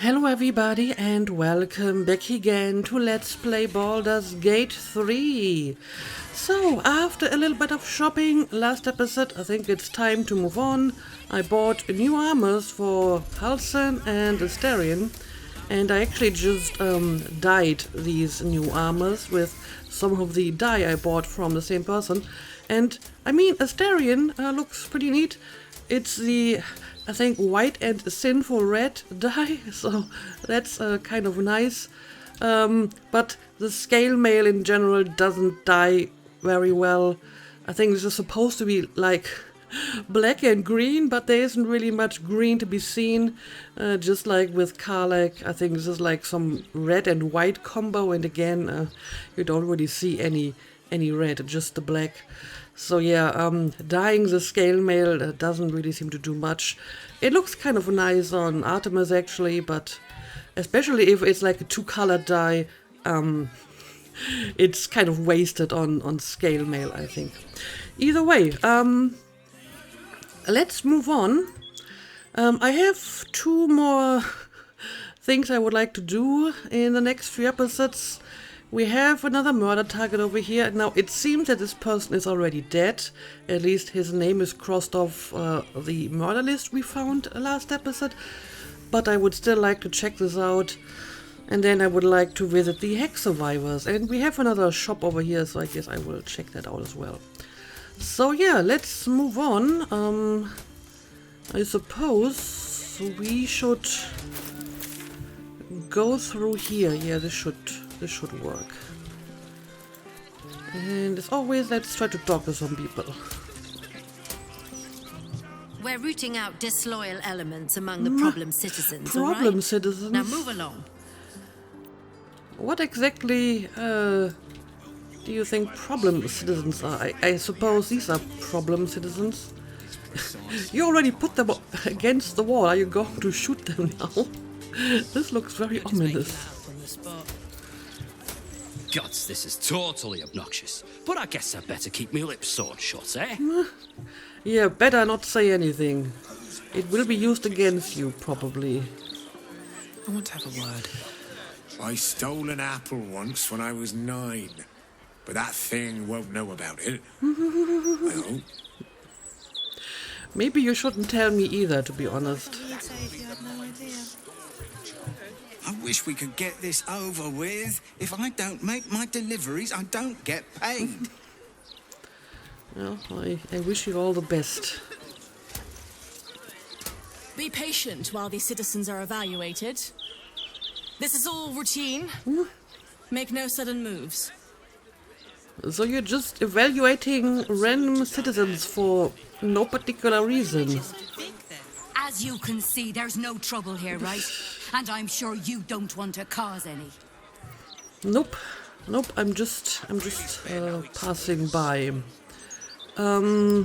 Hello everybody and welcome back again to Let's Play Baldur's Gate 3. So, after a little bit of shopping last episode, I think it's time to move on. I bought new armors for Halcyon and Asterion, and I actually just dyed these new armors with some of the dye I bought from the same person. And, I mean, Asterion looks pretty neat. It's the, I think, white and sinful red dye, so that's kind of nice. But the scale mail in general doesn't dye very well. I think this is supposed to be like black and green, but there isn't really much green to be seen. Just like with Karlach, I think this is like some red and white combo, and again, you don't really see any red, just the black. So yeah, dyeing the scale mail doesn't really seem to do much. It looks kind of nice on Artemis actually, but especially if it's like a two-color dye, it's kind of wasted on scale mail, I think. Either way, let's move on. I have two more things I would like to do in the next few episodes. We have another murder target over here. Now, it seems that this person is already dead. At least his name is crossed off the murder list we found last episode. But I would still like to check this out. And then I would like to visit the Hex survivors. And we have another shop over here, so I guess I will check that out as well. So yeah, let's move on. I suppose we should go through here. Yeah, this should work. And as always, let's try to talk to some people. We're rooting out disloyal elements among the problem citizens, Problem all right? citizens? Now move along. What exactly do you think problem citizens are? I suppose these are problem citizens. You already put them against the wall. Are you going to shoot them now? This looks very ominous. Gods, this is totally obnoxious. But I guess I'd better keep my lips sewn shut, eh? Yeah, better not say anything. It will be used against you, probably. I want to have a word. I stole an apple once when I was 9. But that thing won't know about it. I hope. Maybe you shouldn't tell me either, to be honest. I wish we could get this over with. If I don't make my deliveries, I don't get paid. Well, I wish you all the best. Be patient while these citizens are evaluated. This is all routine. Make no sudden moves. So you're just evaluating random citizens for no particular reason. As you can see, there's no trouble here, right? And I'm sure you don't want to cause any. Nope. I'm just passing by. Okay,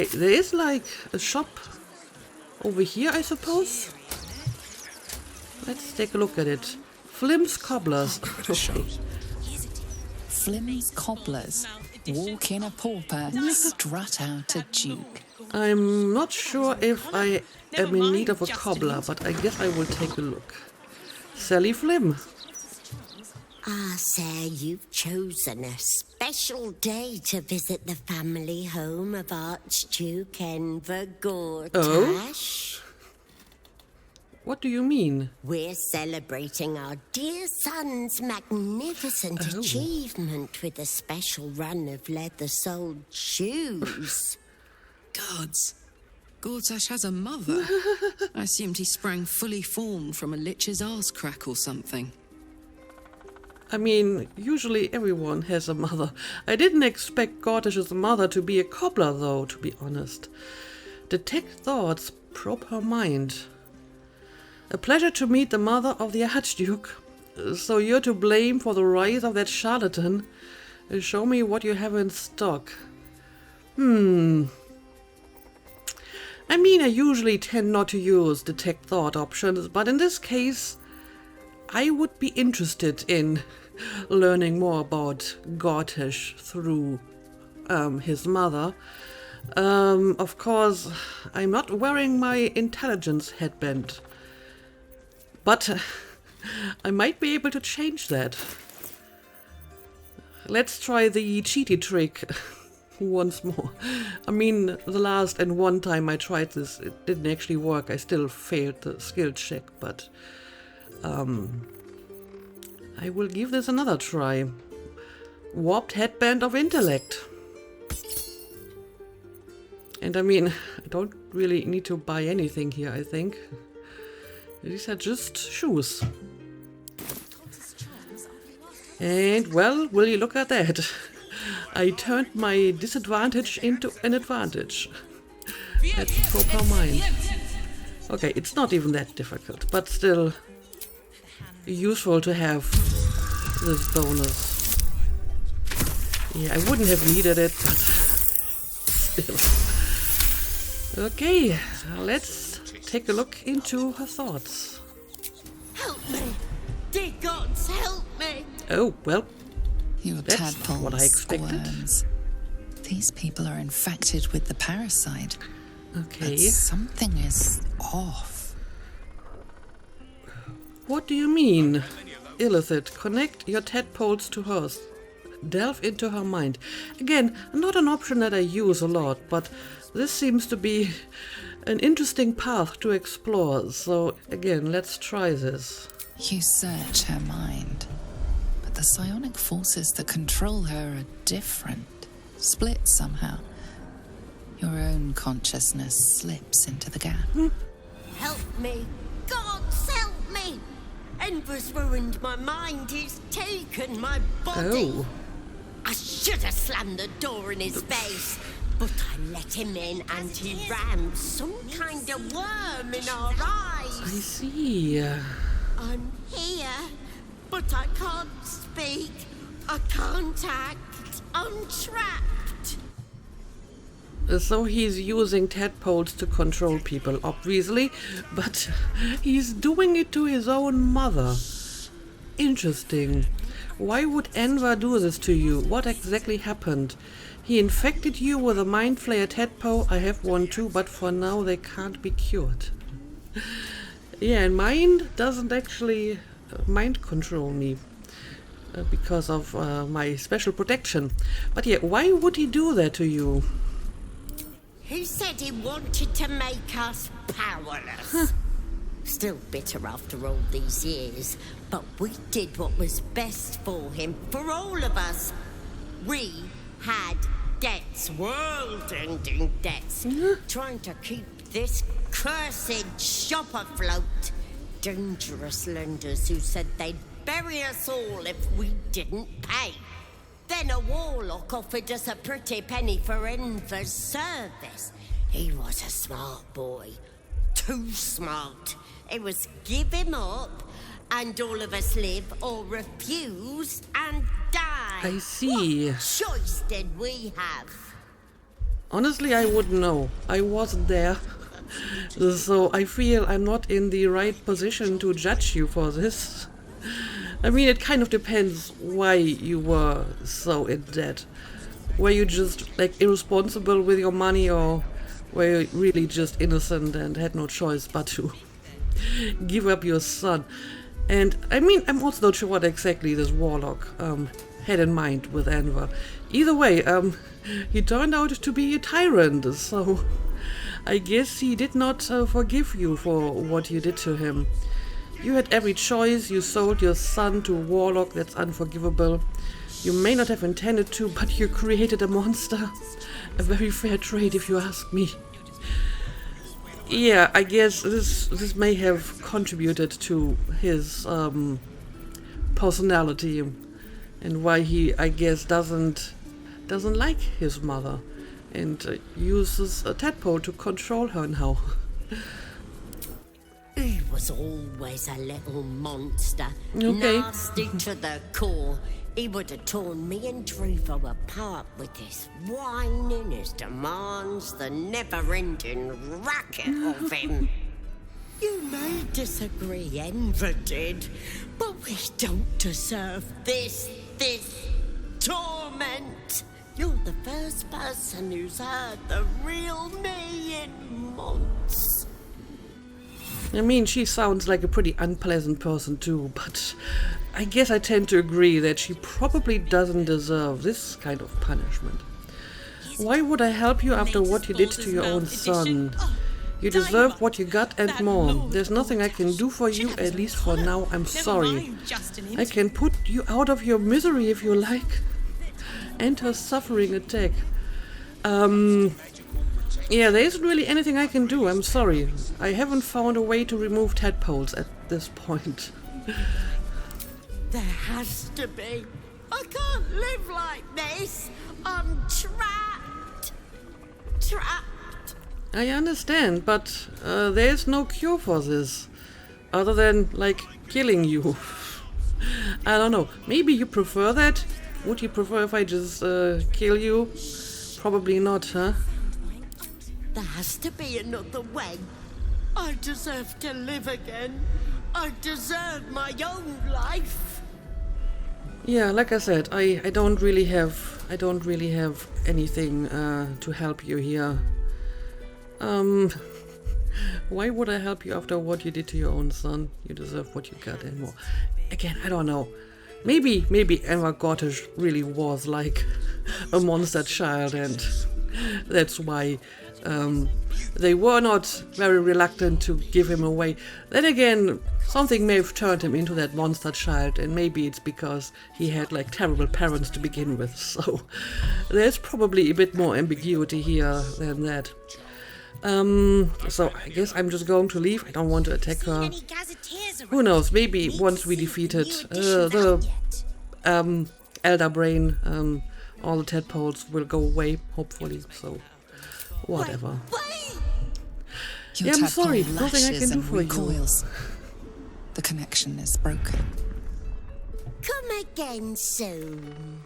there is like a shop over here, I suppose. Let's take a look at it. Flymm's Cobblers. Okay. Flymm's Cobblers. Walk in a pauper, strut out a duke. I'm not sure if I am in need of a cobbler, but I guess I will take a look. Sally Flymm. Ah, sir, you've chosen a special day to visit the family home of Archduke Enver Gortash. Oh? What do you mean? We're celebrating our dear son's magnificent achievement with a special run of leather-soled shoes. Gods. Gortash has a mother. I assumed he sprang fully formed from a lich's arse crack or something. I mean, usually everyone has a mother. I didn't expect Gortash's mother to be a cobbler, though, to be honest. Detect thoughts, probe her mind. A pleasure to meet the mother of the Archduke. So you're to blame for the rise of that charlatan. Show me what you have in stock. I mean, I usually tend not to use detect thought options, but in this case, I would be interested in learning more about Gortash through his mother. Of course, I'm not wearing my intelligence headband. But I might be able to change that. Let's try the cheaty trick once more. I mean, the last and one time I tried this, it didn't actually work. I still failed the skill check, but I will give this another try. Warped headband of intellect. And I mean, I don't really need to buy anything here, I think. These are just shoes. And well, will you look at that? I turned my disadvantage into an advantage. That's proper mind. Okay, it's not even that difficult, but still useful to have this bonus. Yeah, I wouldn't have needed it, but still. Okay, let's take a look into her thoughts. Help me! Dear gods, help me! Oh, well, Your that's tadpoles, what I expected. squirms. These people are infected with the parasite. Okay. But something is off. What do you mean? Illithid, connect your tadpoles to hers. Delve into her mind. Again, not an option that I use a lot, but this seems to be an interesting path to explore. So again, let's try this. You search her mind, but the psionic forces that control her are different, split somehow. Your own consciousness slips into the gap. Help me! Gods, help me! Enver's ruined my mind. He's taken my body. Oh. I should have slammed the door in his face, but I let him in and he ran some kind of worm in our I eyes. see. I'm here, but I can't speak. I can't act. I'm trapped. So he's using tadpoles to control people, obviously, but he's doing it to his own mother. Interesting. Why would Enver do this to you? What exactly happened? He infected you with a mind flayer tadpole. I have one too, but for now they can't be cured. Yeah, and mind doesn't actually mind control me because of my special protection. But yeah, why would he do that to you? He said he wanted to make us powerless. Still bitter after all these years, but we did what was best for him, for all of us. We had debts, world-ending debts, trying to keep this cursed shop afloat. Dangerous lenders who said they'd bury us all if we didn't pay. Then a warlock offered us a pretty penny for Enver's service. He was a smart boy. Too smart. It was give him up, and all of us live, or refuse and die. I see. What choice did we have? Honestly, I wouldn't know. I wasn't there. So I feel I'm not in the right position to judge you for this. I mean, it kind of depends why you were so in debt. Were you just, like, irresponsible with your money, or were you really just innocent and had no choice but to give up your son? And, I mean, I'm also not sure what exactly this warlock had in mind with Enver. Either way, he turned out to be a tyrant, so I guess he did not forgive you for what you did to him. You had every choice. You sold your son to a warlock. That's unforgivable. You may not have intended to, but you created a monster. A very fair trade, if you ask me. Yeah, I guess this may have contributed to his personality and why he, I guess, doesn't like his mother and uses a tadpole to control her now. He was always a little monster. Okay. Nasty to the core. He would have torn me and Druvo apart with his whining, his demands, the never-ending racket of him. You may disagree, Enver did, but we don't deserve this torment. You're the first person who's heard the real me in months. I mean, she sounds like a pretty unpleasant person too, but I guess I tend to agree that she probably doesn't deserve this kind of punishment. Why would I help you after what you did to your own son? You deserve what you got and more. There's nothing I can do for you, at least for now. I'm sorry. I can put you out of your misery if you like. End her suffering attack. Yeah, there isn't really anything I can do. I'm sorry. I haven't found a way to remove tadpoles at this point. There has to be. I can't live like this. I'm trapped. Trapped. I understand, but there's no cure for this. Other than, like, killing you. I don't know. Maybe you prefer that? Would you prefer if I just kill you? Probably not, huh? There has to be another way. I deserve to live again. I deserve my own life. Yeah, like I said, I don't really have anything to help you here. Why would I help you after what you did to your own son? You deserve what you got and more. Again, I don't know. Maybe Enver Gortash really was like a monster child, and that's why they were not very reluctant to give him away. Then again, something may have turned him into that monster child, and maybe it's because he had like terrible parents to begin with. So there's probably a bit more ambiguity here than that. So I guess I'm just going to leave. I don't want to attack her. Who knows, maybe once we defeated the Elder Brain, all the tadpoles will go away, hopefully, so whatever. Your Yeah, I'm tadpole sorry, nothing I can do for recoils. The connection is broken. Come again soon.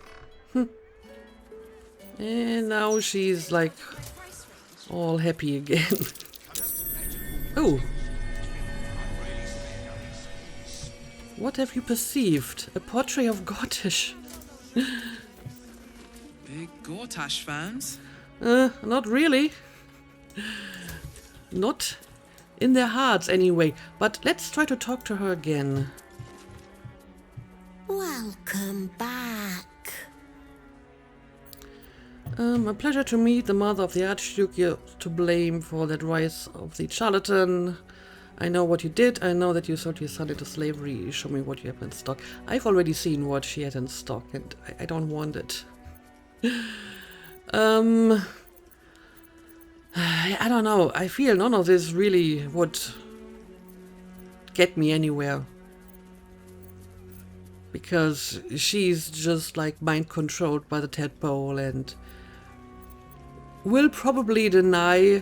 And now she's like all happy again. Oh. What have you perceived? A portrait of Gortash. Big Gortash fans? Not really. Not in their hearts anyway. But let's try to talk to her again. Welcome back. A pleasure to meet the mother of the Archduke. You're to blame for that rise of the charlatan. I know what you did. I know that you sold your son into slavery. Show me what you have in stock. I've already seen what she had in stock, and I don't want it. I don't know. I feel none of this really would get me anywhere. Because she's just like mind controlled by the tadpole and will probably deny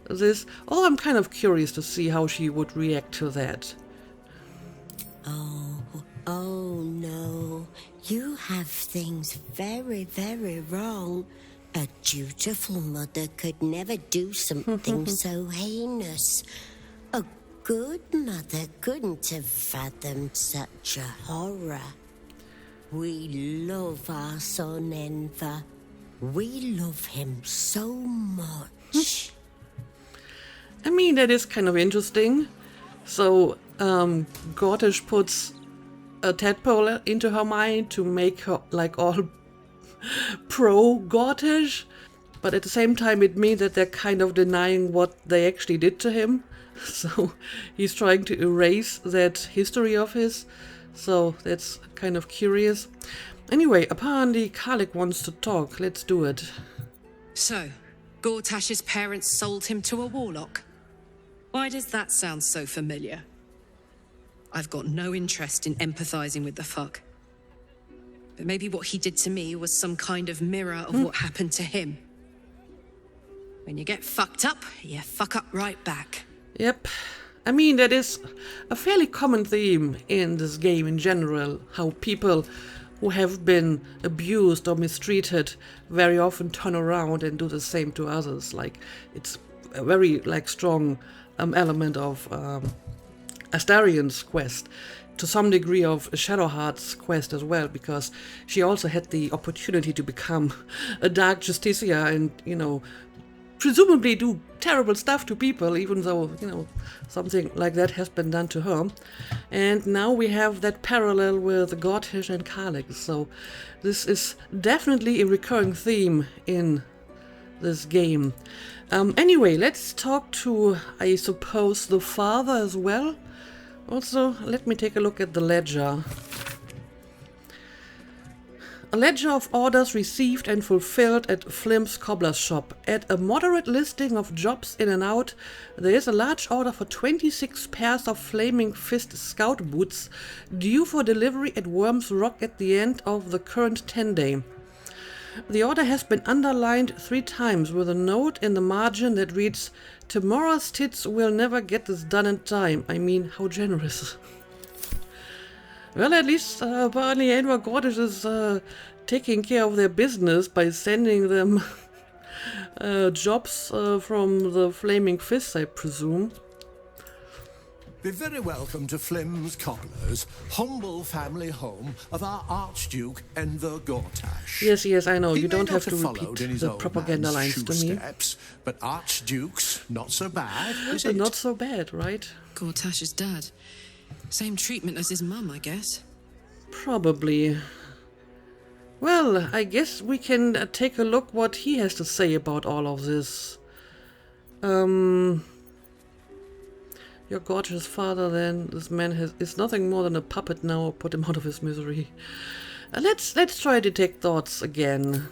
this. Although I'm kind of curious to see how she would react to that. Oh no. You have things very, very wrong. A dutiful mother could never do something so heinous. A good mother couldn't have fathomed such a horror. We love our son, Enver. We love him so much. I mean, that is kind of interesting. So, Gortash puts a tadpole into her mind to make her like all pro-Gortash, but at the same time it means that they're kind of denying what they actually did to him. So he's trying to erase that history of his. So that's kind of curious. Anyway, apparently Karlik wants to talk. Let's do it. So, Gortash's parents sold him to a warlock. Why does that sound so familiar? I've got no interest in empathizing with the fuck. But maybe what he did to me was some kind of mirror of what happened to him. When you get fucked up, you fuck up right back. Yep. I mean, that is a fairly common theme in this game in general, how people who have been abused or mistreated very often turn around and do the same to others. Like, it's a very, like, strong element of Astarion's quest. to some degree of Shadowheart's quest as well, because she also had the opportunity to become a Dark Justicia and, you know, presumably do terrible stuff to people, even though, you know, something like that has been done to her. And now we have that parallel with Gortash and Karlik, so this is definitely a recurring theme in this game. Anyway, let's talk to, I suppose, the father as well. Also, let me take a look at the ledger. A ledger of orders received and fulfilled at Flymm's cobbler's shop. At a moderate listing of jobs in and out, there is a large order for 26 pairs of Flaming Fist scout boots due for delivery at Worm's Rock at the end of the current 10-day. The order has been underlined 3 times with a note in the margin that reads, "Tomorrow's tits will never get this done in time." I mean, how generous. Well, at least apparently Enver Gortash is taking care of their business by sending them jobs from the Flaming Fists, I presume. Be very welcome to Flymm's Cobblers, humble family home of our Archduke Enver Gortash. Yes, I know. He You may don't not have to followed repeat in his the old propaganda man's lines to me. shoesteps, but Archduke's not so bad, is it? Not so bad, right? Gortash's dad. Same treatment as his mum, I guess. Probably. Well, I guess we can take a look what he has to say about all of this. Your gorgeous father, then. This man is nothing more than a puppet now. Put him out of his misery. Let's try to detect thoughts again.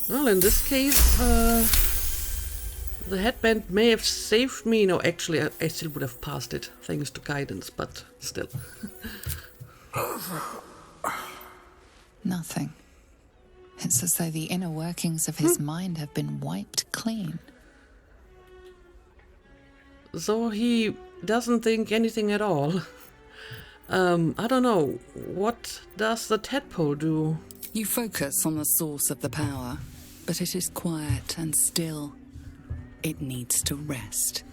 Well, in this case, the headband may have saved me. No, actually, I still would have passed it, thanks to guidance, but still. Nothing. It's as though the inner workings of his mind have been wiped clean. So he doesn't think anything at all. I don't know. What does the tadpole do? You focus on the source of the power, but it is quiet and still. It needs to rest.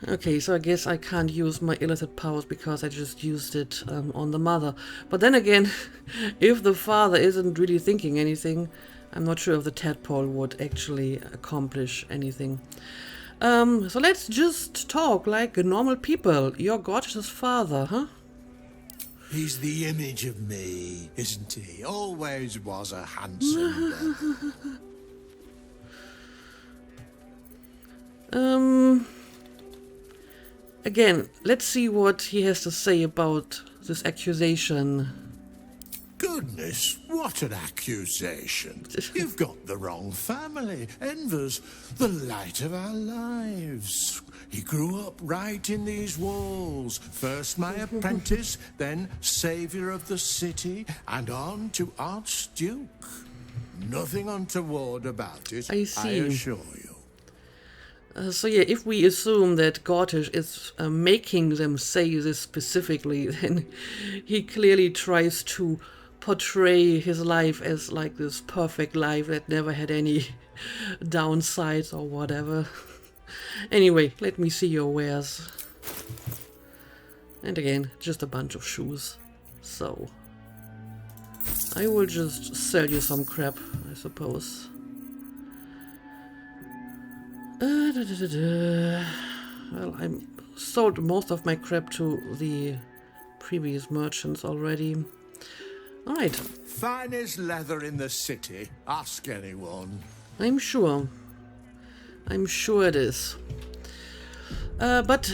Okay, so I guess I can't use my illicit powers because I just used it on the mother. But then again, if the father isn't really thinking anything, I'm not sure if the tadpole would actually accomplish anything. So let's just talk like normal people. Your gorgeous father, huh? He's the image of me, isn't he? Always was a handsome Again, let's see what he has to say about this accusation. Goodness, what an accusation. You've got the wrong family. Enver's the light of our lives. He grew up right in these walls. First my apprentice, then saviour of the city, and on to Archduke. Nothing untoward about it, I see. I assure you. So yeah, if we assume that Gortash is making them say this specifically, then he clearly tries to portray his life as like this perfect life that never had any downsides or whatever. Anyway, let me see your wares. And again, just a bunch of shoes. So I will just sell you some crap, I suppose. Well, I sold most of my crap to the previous merchants already. Alright. Finest leather in the city. Ask anyone. I'm sure. I'm sure it is. But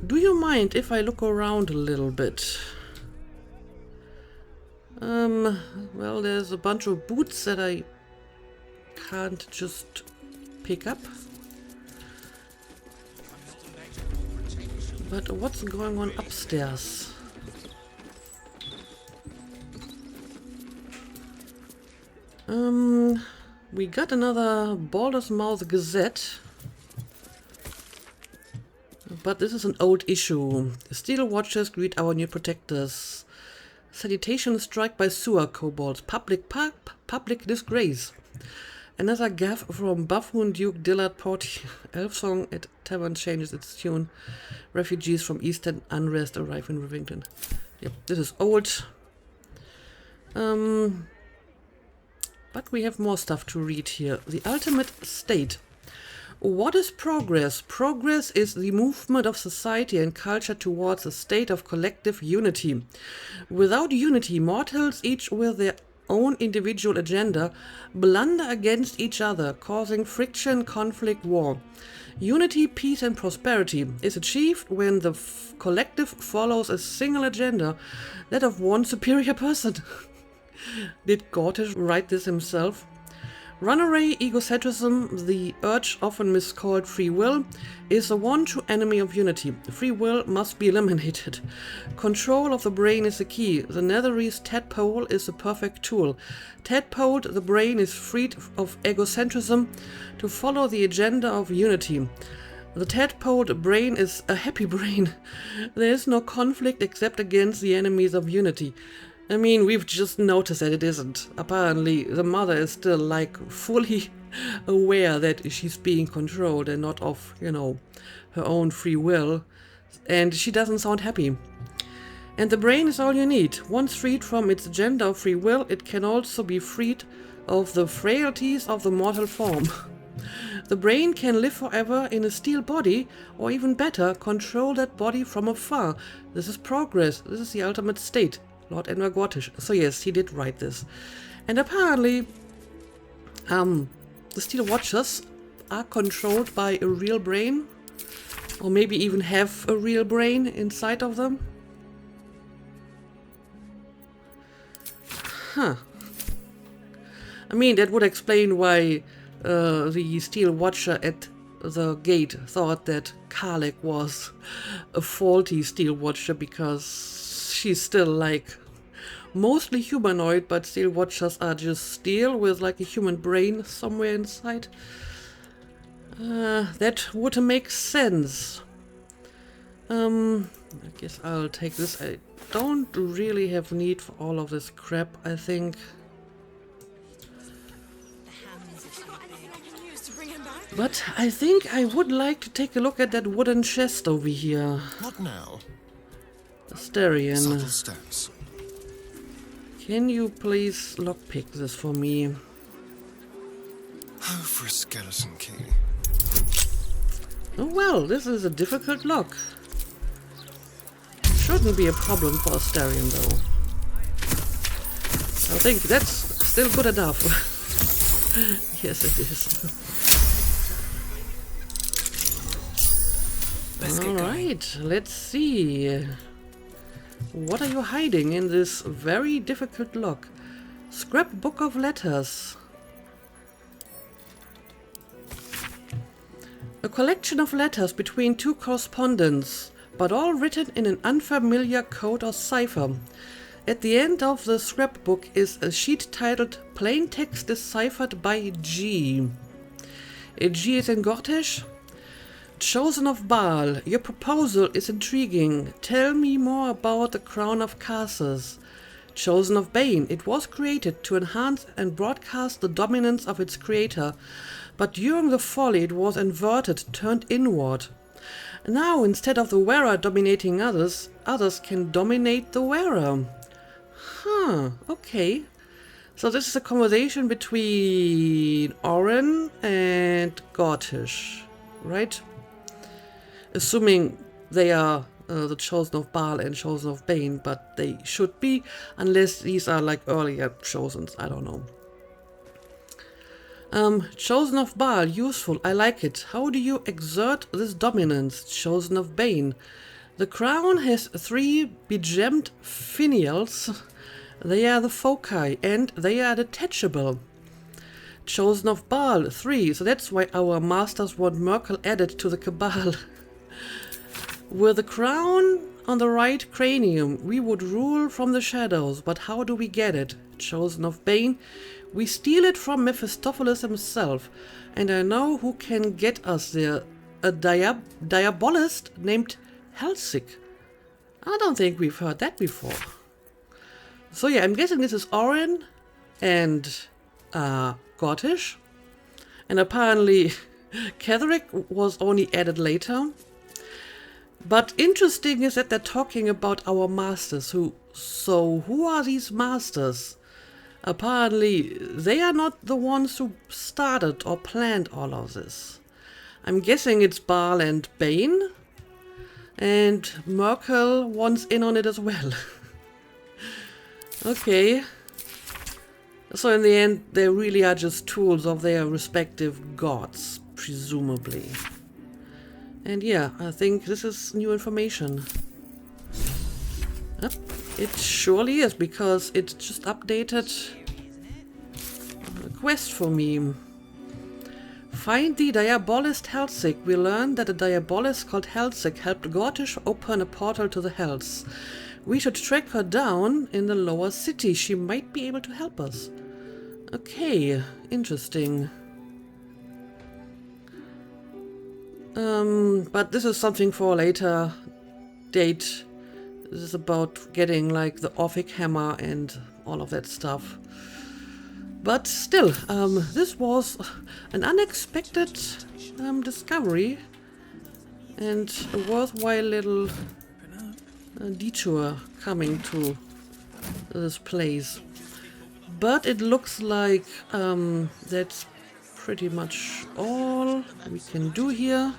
do you mind if I look around a little bit? Well, there's a bunch of boots that I can't just pick up. But what's going on upstairs? We got another Baldur's Mouth Gazette. But this is an old issue. The Steel Watchers greet our new protectors. Sanitation strike by sewer kobolds. Public public disgrace. Another gaffe from Buffoon Duke Dillard Porty. Elf song at tavern changes its tune. Refugees from Eastern unrest arrive in Rivington. Yep, this is old. But we have more stuff to read here. The ultimate state. What is progress? Progress is the movement of society and culture towards a state of collective unity. Without unity, mortals, each with their own individual agenda, blunder against each other, causing friction, conflict, war. Unity, peace and prosperity is achieved when the collective follows a single agenda, that of one superior person. Did Gortash write this himself? Runaway egocentrism, the urge often miscalled free will, is the one true enemy of unity. Free will must be eliminated. Control of the brain is the key. The Netherese tadpole is the perfect tool. Tadpoled, the brain is freed of egocentrism to follow the agenda of unity. The tadpoled brain is a happy brain. There is no conflict except against the enemies of unity. I mean, we've just noticed that it isn't. Apparently, the mother is still, like, fully aware that she's being controlled and not of, you know, her own free will. And she doesn't sound happy. And the brain is all you need. Once freed from its agenda of free will, it can also be freed of the frailties of the mortal form. The brain can live forever in a steel body, or even better, control that body from afar. This is progress. This is the ultimate state. Lord Enver Gortash. So yes, he did write this. And apparently, the Steel Watchers are controlled by a real brain, or maybe even have a real brain inside of them. Huh. I mean, that would explain why the Steel Watcher at the gate thought that Karlek was a faulty Steel Watcher, because she's still, like, mostly humanoid, but Steel Watchers are just steel with, like, a human brain somewhere inside. That would make sense. I guess I'll take this. I don't really have need for all of this crap, I think. But I think I would like to take a look at that wooden chest over here. What now? Asterion. Subtle steps. Can you please lockpick this for me? Oh, for a skeleton key. Oh well, this is a difficult lock. Shouldn't be a problem for Asterion though. I think that's still good enough. Yes, it is. Alright, let's see. What are you hiding in this very difficult lock? Scrapbook of letters. A collection of letters between two correspondents, but all written in an unfamiliar code or cipher. At the end of the scrapbook is a sheet titled Plain Text Deciphered by G. G is in Gortash. Chosen of Baal, your proposal is intriguing. Tell me more about the Crown of Curses. Chosen of Bane, it was created to enhance and broadcast the dominance of its creator, but during the folly it was inverted, turned inward. Now, instead of the wearer dominating others, others can dominate the wearer. Huh, okay. So this is a conversation between Oren and Gortash, right? Assuming they are the Chosen of Baal and Chosen of Bane, but they should be, unless these are like earlier Chosens, I don't know. Chosen of Baal, useful, I like it. How do you exert this dominance? Chosen of Bane. The crown has 3 begemmed finials. They are the foci, and they are detachable. Chosen of Baal, 3, so that's why our masters want Merkel added to the Cabal. With the crown on the right cranium, we would rule from the shadows, but how do we get it? Chosen of Bane, we steal it from Mephistopheles himself, and I know who can get us there. A diabolist named Helsik. I don't think we've heard that before. So yeah, I'm guessing this is Oren and Gortash. And apparently Ketherick was only added later. But interesting is that they're talking about our masters. So who are these masters? Apparently they are not the ones who started or planned all of this. I'm guessing it's Baal and Bane. And Merkel wants in on it as well. Okay. So in the end, they really are just tools of their respective gods, presumably. And yeah, I think this is new information. Yep, it surely is, because it just updated a quest for me. Find the Diabolist Helsig. We learned that a Diabolist called Helsig helped Gortash open a portal to the Hells. We should track her down in the lower city. She might be able to help us. Okay, interesting. But this is something for a later date. This is about getting like the Orphic Hammer and all of that stuff. But still, this was an unexpected discovery and a worthwhile little detour coming to this place. But it looks like that's pretty much all we can do here.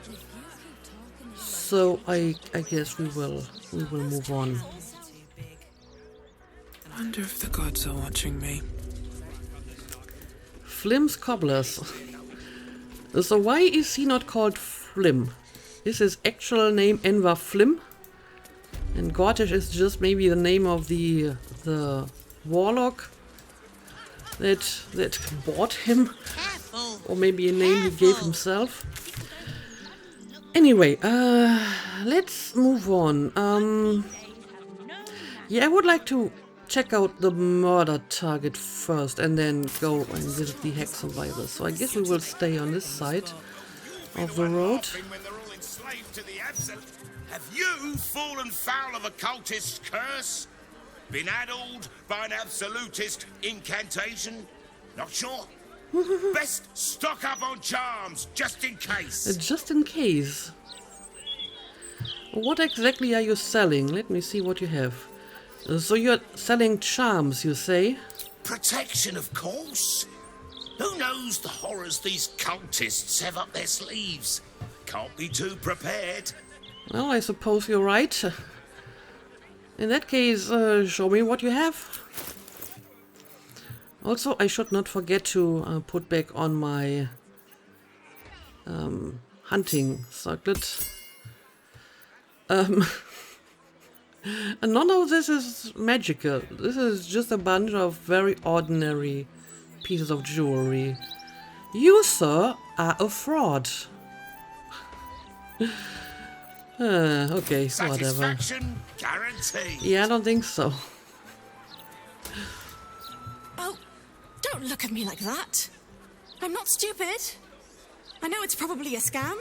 So I guess we will move on. I wonder if the gods are watching me. Flymm's Cobblers. So why is he not called Flymm? Is his actual name Enver Flymm? And Gortash is just maybe the name of the warlock that bought him, or maybe a name he gave himself. Anyway, let's move on. Yeah, I would like to check out the murder target first and then go and visit the Hex survivors. So I guess we will stay on this side of the road. Have you fallen foul of a cultist's curse? Been addled by an absolutist incantation? Not sure? Best stock up on charms, just in case. Just in case. What exactly are you selling? Let me see what you have. So you're selling charms, you say? Protection, of course. Who knows the horrors these cultists have up their sleeves? Can't be too prepared. Well, I suppose you're right. In that case, show me what you have. Also, I should not forget to put back on my hunting circlet. None of this is magical. This is just a bunch of very ordinary pieces of jewelry. You, sir, are a fraud. Okay, whatever. Guaranteed. Yeah, I don't think so. Oh, don't look at me like that. I'm not stupid. I know it's probably a scam,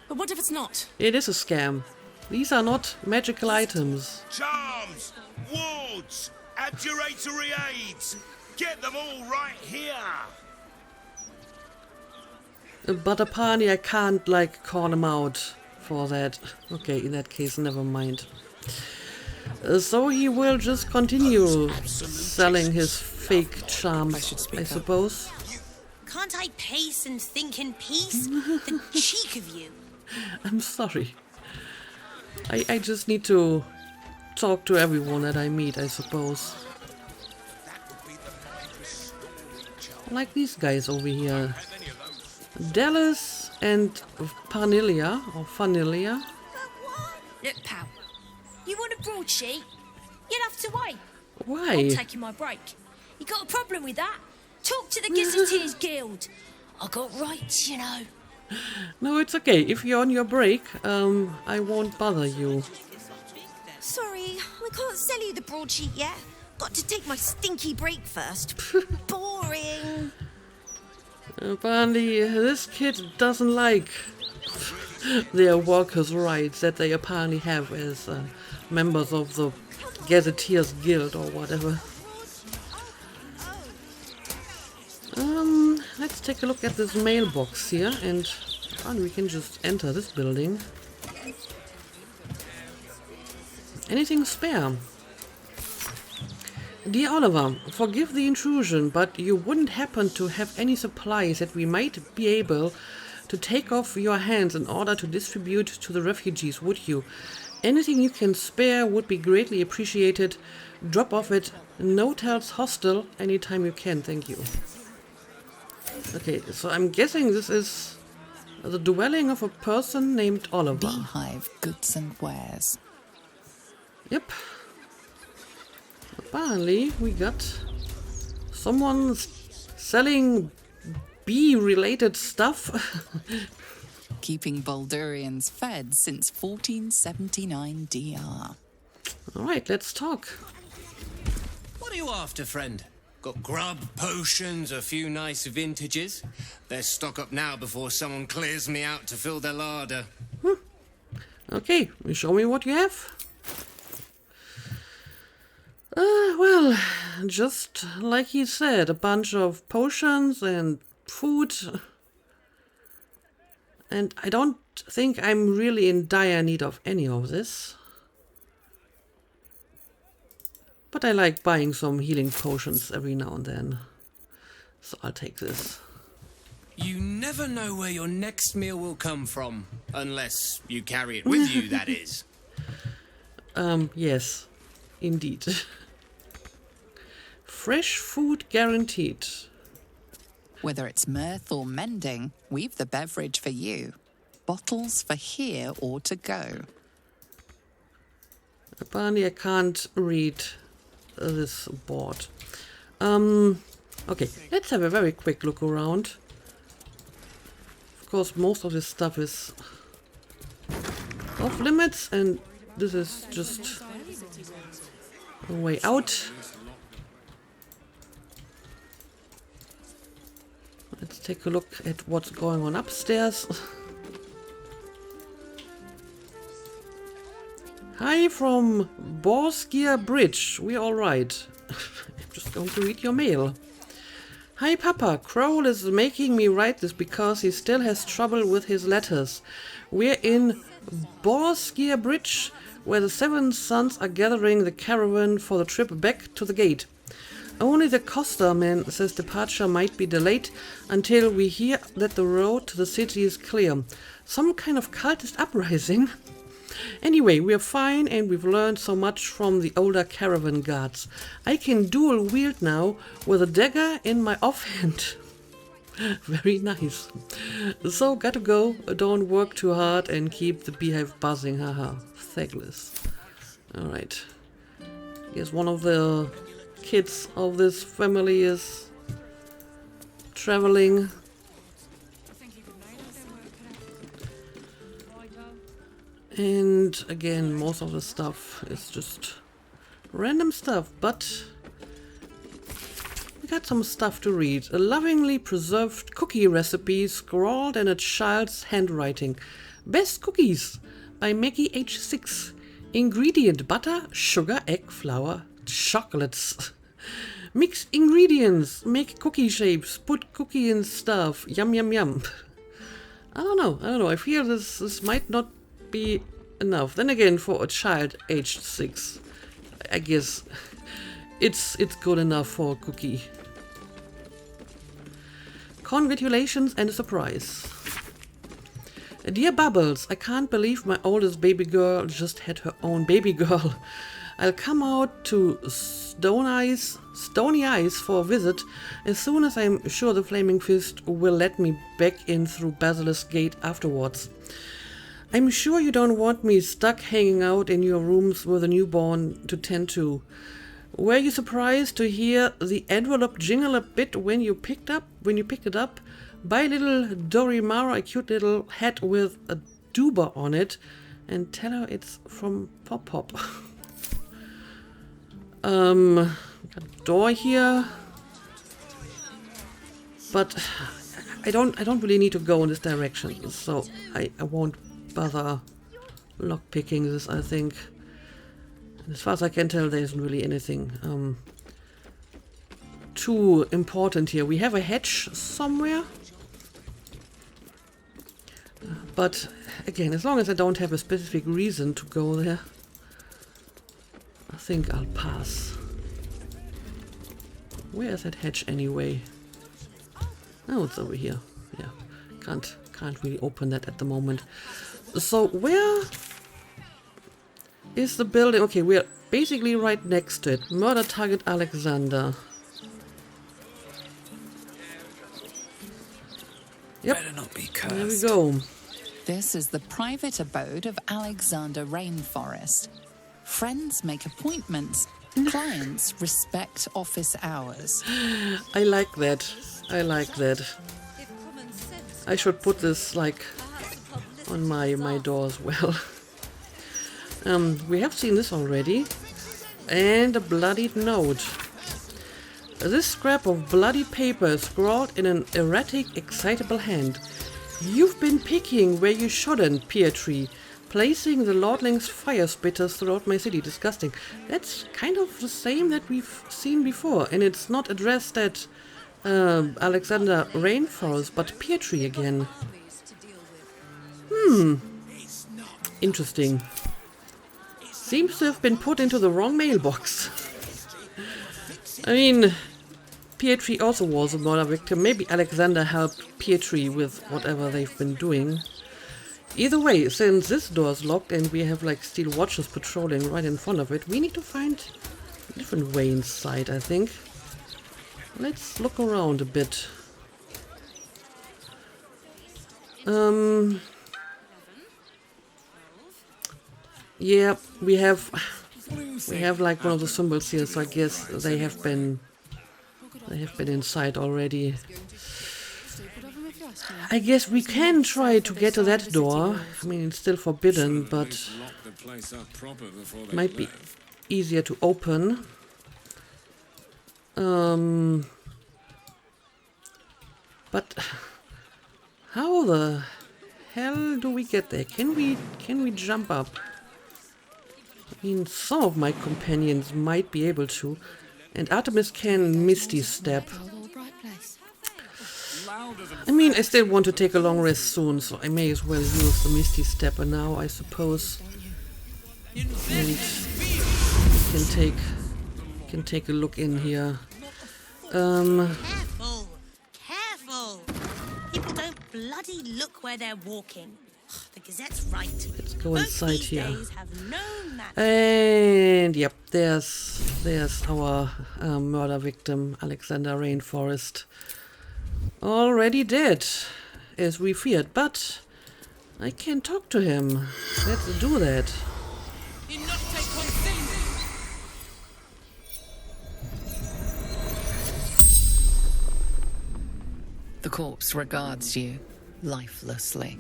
but what if it's not? It is a scam. These are not magical items. Charms, wards, abjuratory aids. Get them all right here. But apparently I can't, like, call him out for that. Okay, in that case, never mind. So he will just continue selling his fake charms, I suppose. Can't I pace and think in peace? The cheek of you. I'm sorry. I just need to talk to everyone that I meet, I suppose. Like these guys over here. Dallas and Parnilia, or Fanilia. Look, pal, you want a broadsheet? You'll have to wait. Why? I'm taking my break. You got a problem with that? Talk to the Gazetteers Guild. I got rights, you know. No, it's okay. If you're on your break, I won't bother you. Sorry, I can't sell you the broadsheet yet. Got to take my stinky break first. Boring. Apparently, this kid doesn't like their workers' rights that they apparently have as members of the Gazetteers Guild or whatever. let's take a look at this mailbox here, and we can just enter this building. Anything spare? Dear Oliver, forgive the intrusion, but you wouldn't happen to have any supplies that we might be able to take off your hands in order to distribute to the refugees, would you? Anything you can spare would be greatly appreciated. Drop off at Notel's Hostel anytime you can, thank you. Okay, so I'm guessing this is the dwelling of a person named Oliver. Beehive goods and wares. Yep. Apparently we got someone selling bee-related stuff. Keeping Baldurians fed since 1479 DR. Alright, let's talk. What are you after, friend? Got grub, potions, a few nice vintages. Let's stock up now before someone clears me out to fill their larder. Okay, show me what you have. Well, just like he said, a bunch of potions and food. And I don't think I'm really in dire need of any of this. But I like buying some healing potions every now and then. So I'll take this. You never know where your next meal will come from. Unless you carry it with you, that is. Yes. Indeed. Fresh food guaranteed. Whether it's mirth or mending, we've the beverage for you. Bottles for here or to go. Apparently I can't read this board. Okay, let's have a very quick look around. Of course, most of this stuff is off limits, and this is just a way out. Let's take a look at what's going on upstairs. Hi from Borskir Bridge. We're alright. I'm just going to read your mail. Hi Papa, Crowell is making me write this because he still has trouble with his letters. We're in Borskir Bridge, where the 7 sons are gathering the caravan for the trip back to the gate. Only the Costa man says departure might be delayed until we hear that the road to the city is clear. Some kind of cultist uprising? Anyway, we're fine and we've learned so much from the older caravan guards. I can dual wield now with a dagger in my offhand. Very nice. So, gotta go. Don't work too hard and keep the beehive buzzing. Haha. Thankless. Alright. Guess one of the kids of this family is traveling. And again, most of the stuff is just random stuff, but we got some stuff to read. A lovingly preserved cookie recipe scrawled in a child's handwriting. Best cookies by Maggie H6. Ingredient: butter, sugar, egg, flour, chocolates. Mix ingredients, make cookie shapes, put cookie in stuff. Yum yum yum. I don't know. I feel this might not be enough. Then again, for a child aged 6, I guess it's good enough for a cookie. Congratulations and a surprise. Dear Bubbles, I can't believe my oldest baby girl just had her own baby girl. I'll come out to Stony Eyes for a visit as soon as I'm sure the Flaming Fist will let me back in through Basilisk Gate afterwards. I'm sure you don't want me stuck hanging out in your rooms with a newborn to tend to. Were you surprised to hear the envelope jingle a bit when you picked it up? Buy little Dorimara a cute little hat with a duber on it and tell her it's from Pop Pop. Got a door here, but I don't really need to go in this direction, so I won't bother lockpicking this, I think. As far as I can tell, there isn't really anything too important here. We have a hatch somewhere. But again, as long as I don't have a specific reason to go there, I think I'll pass. Where is that hatch anyway? Oh, it's over here. Yeah, can't really open that at the moment. So where is the building? Okay, we're basically right next to it. Murder target Alexander. Yep. Better not be cursed. There we go. This is the private abode of Alexander Rainforest. Friends make appointments. Clients respect office hours. I like that. I like that. I should put this like on my door as well. We have seen this already. And a bloodied note. This scrap of bloody paper is scrawled in an erratic, excitable hand. You've been picking where you shouldn't, Pietri. Placing the Lordling's fire spitters throughout my city. Disgusting. That's kind of the same that we've seen before. And it's not addressed at Alexander Rainforest, but Pietri again. Interesting. Seems to have been put into the wrong mailbox. I mean, Pietri also was a murder victim. Maybe Alexander helped Pietri with whatever they've been doing. Either way, since this door is locked and we have like steel watchers patrolling right in front of it, we need to find a different way inside, I think. Let's look around a bit. Yeah, we have like one of the symbols here, so I guess they have been inside already. I guess we can try to get to that door. I mean, it's still forbidden, but might be easier to open. But how the hell do we get there? Can we jump up? I mean, some of my companions might be able to, and Artemis can Misty Step. I mean, I still want to take a long rest soon, so I may as well use the Misty Stepper now, I suppose. And can take a look in here. Careful! Careful! People don't bloody look where they're walking. The Gazette's right. Let's go inside here. And yep, there's our murder victim, Alexander Rainforest. Already dead, as we feared, but I can talk to him. Let's do that. The corpse regards you lifelessly.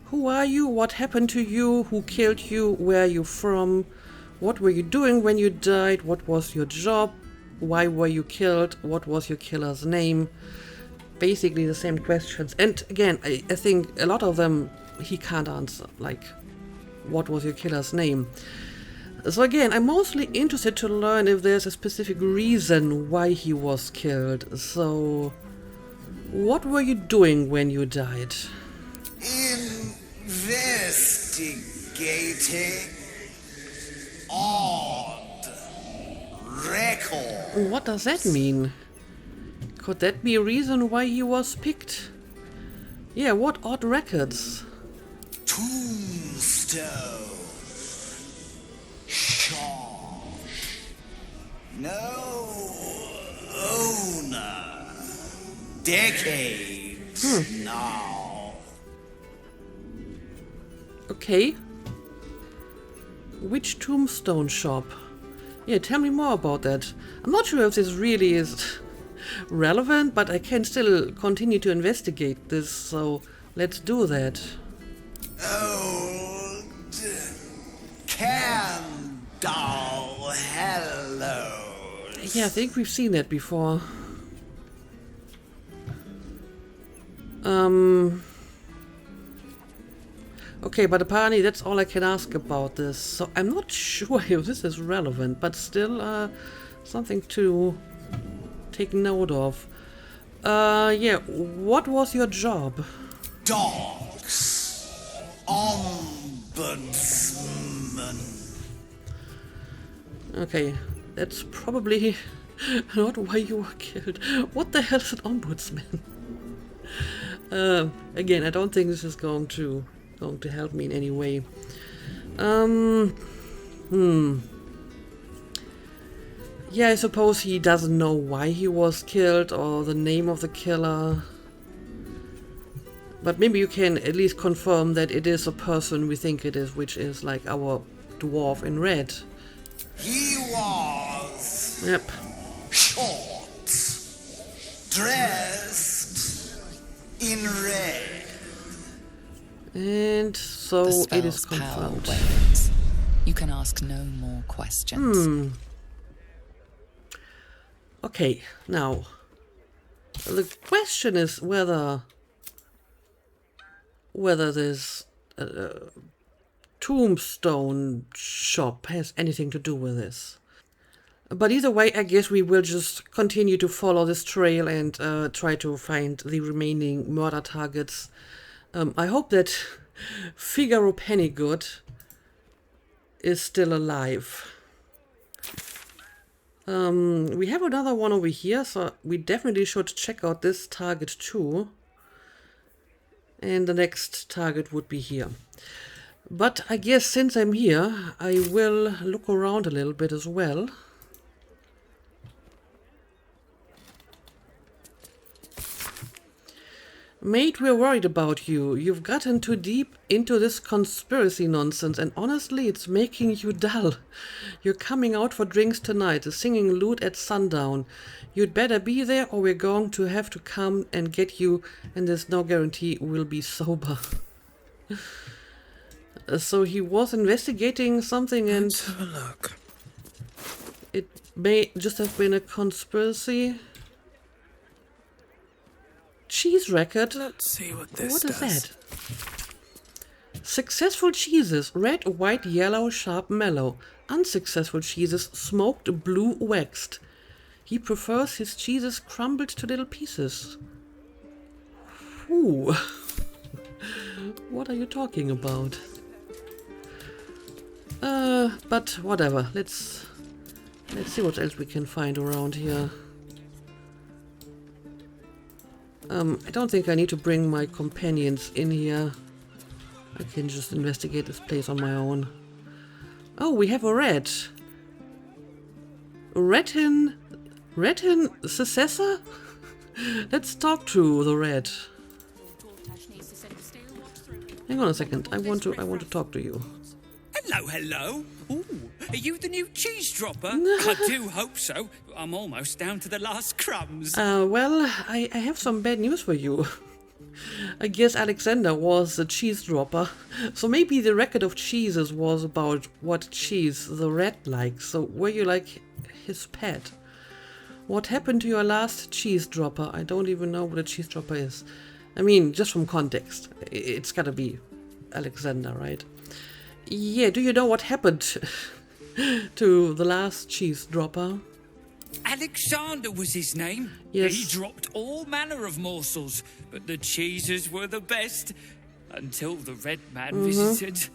Who are you? What happened to you? Who killed you? Where are you from? What were you doing when you died? What was your job? Why were you killed? What was your killer's name? Basically the same questions. And again, I think a lot of them he can't answer. Like, what was your killer's name? So again, I'm mostly interested to learn if there's a specific reason why he was killed. So, what were you doing when you died? Investigating odd record. What does that mean? Could that be a reason why he was picked? Yeah, what odd records? Tombstone. Shaw. No owner. Decades now. Okay. Which tombstone shop? Yeah, tell me more about that. I'm not sure if this really is relevant, but I can still continue to investigate this, so let's do that. Old Candle Hellos. Yeah, I think we've seen that before. Okay, but apparently that's all I can ask about this, so I'm not sure if this is relevant, but still something to take note of. Yeah, what was your job? Dogs. Ombudsman. Okay, that's probably not why you were killed. What the hell is an ombudsman? Again, I don't think this is going to help me in any way. Yeah, I suppose he doesn't know why he was killed or the name of the killer. But maybe you can at least confirm that it is a person we think it is, which is like our dwarf in red. He was. Yep. Short. Dressed in red. And so The it is spell's power confirmed. wanes. You can ask no more questions. Okay, now the question is whether this tombstone shop has anything to do with this. But either way, I guess we will just continue to follow this trail and try to find the remaining murder targets. I hope that Figaro Pennygood is still alive. We have another one over here, so we definitely should check out this target too. And the next target would be here. But I guess since I'm here, I will look around a little bit as well. Mate, we're worried about you. You've gotten too deep into this conspiracy nonsense, and honestly, it's making you dull. You're coming out for drinks tonight, the singing lute at sundown. You'd better be there, or we're going to have to come and get you, and there's no guarantee we'll be sober. So he was investigating something, and Let's have a look. It may just have been a conspiracy. Cheese record. Let's see what this What is does. that? Successful cheeses: red, white, yellow, sharp, mellow. Unsuccessful cheeses: smoked, blue, waxed. He prefers his cheeses crumbled to little pieces. Ooh. What are you talking about? But whatever. Let's see what else we can find around here. I don't think I need to bring my companions in here. I can just investigate this place on my own. Oh, we have a red. Retin successor? Let's talk to the red. Hang on a second. I want to talk to you. Hello, hello. Ooh, are you the new cheese dropper? I do hope so. I'm almost down to the last crumbs. Well, I have some bad news for you. I guess Alexander was a cheese dropper, so maybe the record of cheeses was about what cheese the rat likes. So were you like his pet? What happened to your last cheese dropper? I don't even know what a cheese dropper is. I mean, just from context, it's gotta be Alexander, right? Yeah, do you know what happened to the last cheese dropper? Alexander was his name. Yes. He dropped all manner of morsels, but the cheeses were the best until the red man visited.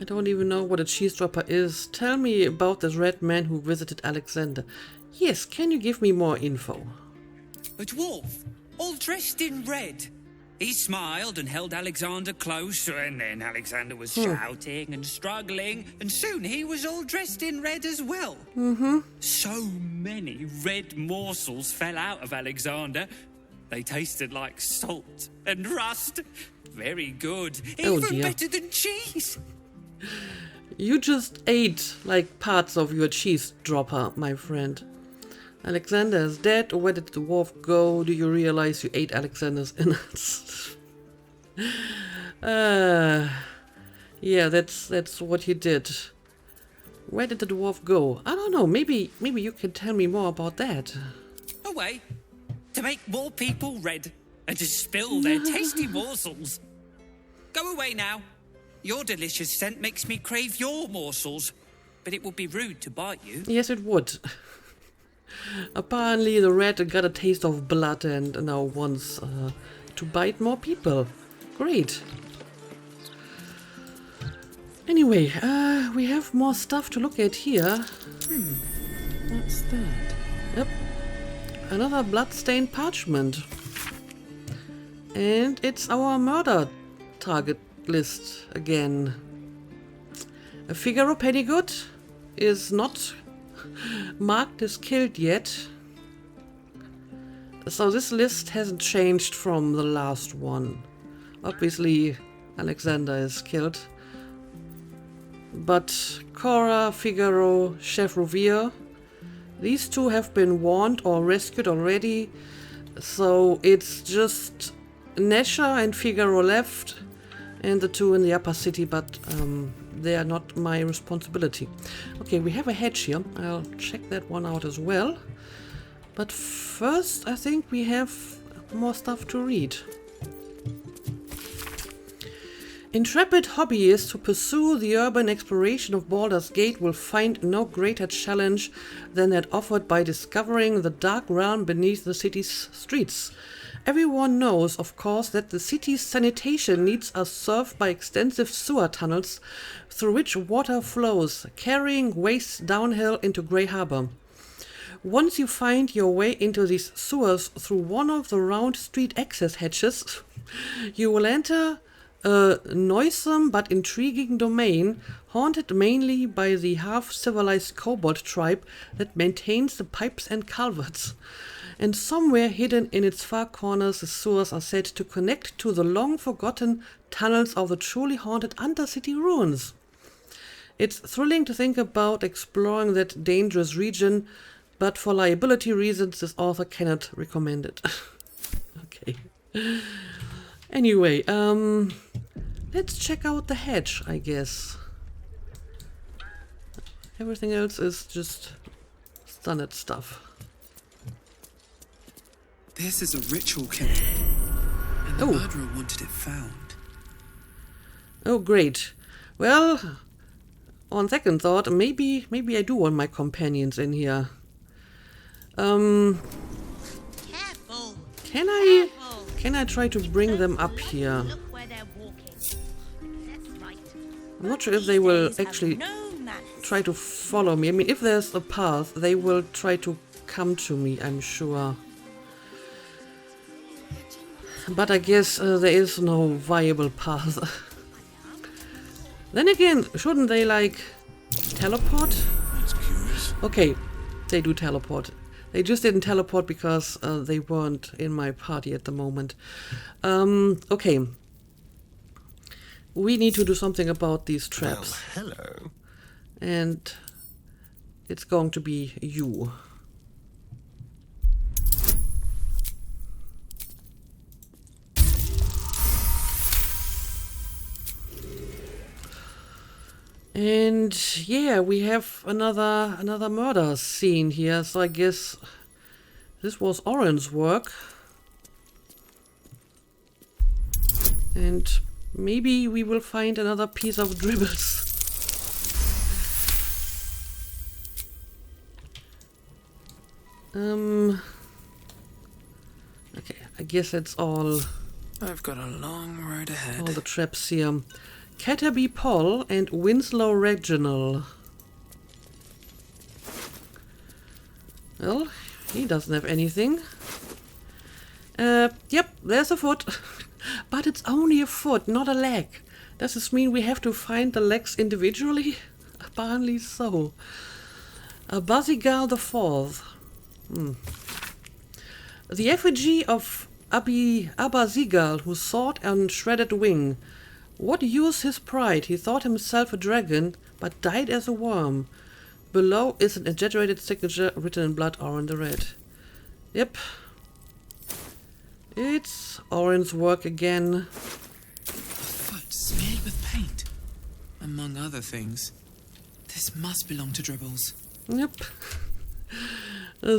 I don't even know what a cheese dropper is. Tell me about this red man who visited Alexander. Yes, can you give me more info? A dwarf, all dressed in red. He smiled and held Alexander close, and then Alexander was shouting and struggling, and soon he was all dressed in red as well. So many red morsels fell out of Alexander. They tasted like salt and rust. Very good. Even better than cheese. You just ate like parts of your cheese dropper, my friend. Alexander is dead. Where did the dwarf go? Do you realize you ate Alexander's innards? Yeah, that's what he did. Where did the dwarf go? I don't know. Maybe you can tell me more about that. Away to make more people red and to spill their tasty morsels. Go away now. Your delicious scent makes me crave your morsels. but it would be rude to bite you. Yes, it would. Apparently the rat got a taste of blood and now wants to bite more people. Great. Anyway, we have more stuff to look at here. What's that? Yep. Another blood-stained parchment. And it's our murder target list again. A Figaro Petticoat is not marked as killed yet. So this list hasn't changed from the last one. Obviously, Alexander is killed. But Cora, Figaro, Chef Rovere, these two have been warned or rescued already. So it's just Nesha and Figaro left, and the two in the upper city, but they are not my responsibility. Okay, we have a hedge here. I'll check that one out as well. But first, I think we have more stuff to read. Intrepid hobbyists who pursue the urban exploration of Baldur's Gate will find no greater challenge than that offered by discovering the dark realm beneath the city's streets. Everyone knows, of course, that the city's sanitation needs are served by extensive sewer tunnels through which water flows, carrying waste downhill into Grey Harbor. Once you find your way into these sewers through one of the round street access hatches, you will enter a noisome but intriguing domain haunted mainly by the half-civilized kobold tribe that maintains the pipes and culverts. And somewhere hidden in its far corners, the sewers are said to connect to the long-forgotten tunnels of the truly haunted Undercity ruins. It's thrilling to think about exploring that dangerous region, but for liability reasons, this author cannot recommend it. Okay. Anyway, let's check out the hedge, I guess. Everything else is just standard stuff. This is a ritual killing, and the murderer wanted it found. Oh, great. Well, on second thought, maybe I do want my companions in here. Careful. Can I try to bring them up here? Look where they're walking. That's right. I'm not sure if they will actually try to follow me. I mean, if there's a path, they will try to come to me, I'm sure. But I guess there is no viable path. Then again, shouldn't they, like, teleport? That's curious. Okay, they do teleport. They just didn't teleport because they weren't in my party at the moment. Okay. We need to do something about these traps. Well, hello. And it's going to be you. And yeah, we have another murder scene here, so I guess this was Oren's work. And maybe we will find another piece of dribbles. Okay, I guess that's all. I've got a long road ahead. All the traps here. Caterby Paul and Winslow Reginald. Well, he doesn't have anything. Yep, there's a foot. But it's only a foot, not a leg. Does this mean we have to find the legs individually? Apparently so. Bazigal the Fourth. The effigy of Abazigal, who sought and shredded wing. What use his pride? He thought himself a dragon, but died as a worm. Below is an exaggerated signature written in blood or in the red. Yep. It's Oren's work again. A foot smeared with paint. Among other things. This must belong to Dribbles. Yep.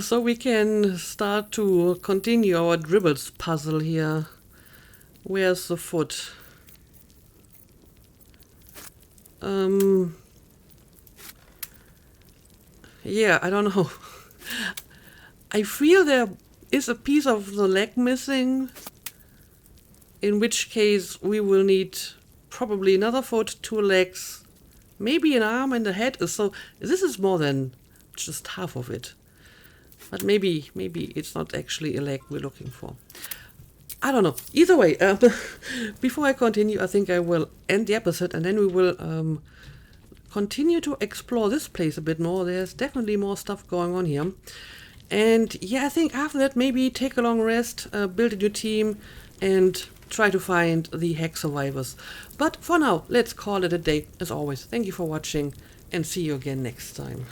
So we can start to continue our Dribbles puzzle here. Where's the foot? Yeah, I don't know. I feel there is a piece of the leg missing, in which case we will need probably another foot, 2 legs, maybe an arm and a head. So this is more than just half of it. But maybe it's not actually a leg we're looking for. I don't know. Either way, before I continue, I think I will end the episode and then we will continue to explore this place a bit more. There's definitely more stuff going on here. And yeah, I think after that, maybe take a long rest, build a new team, and try to find the Hex survivors. But for now, let's call it a day. As always, thank you for watching, and see you again next time.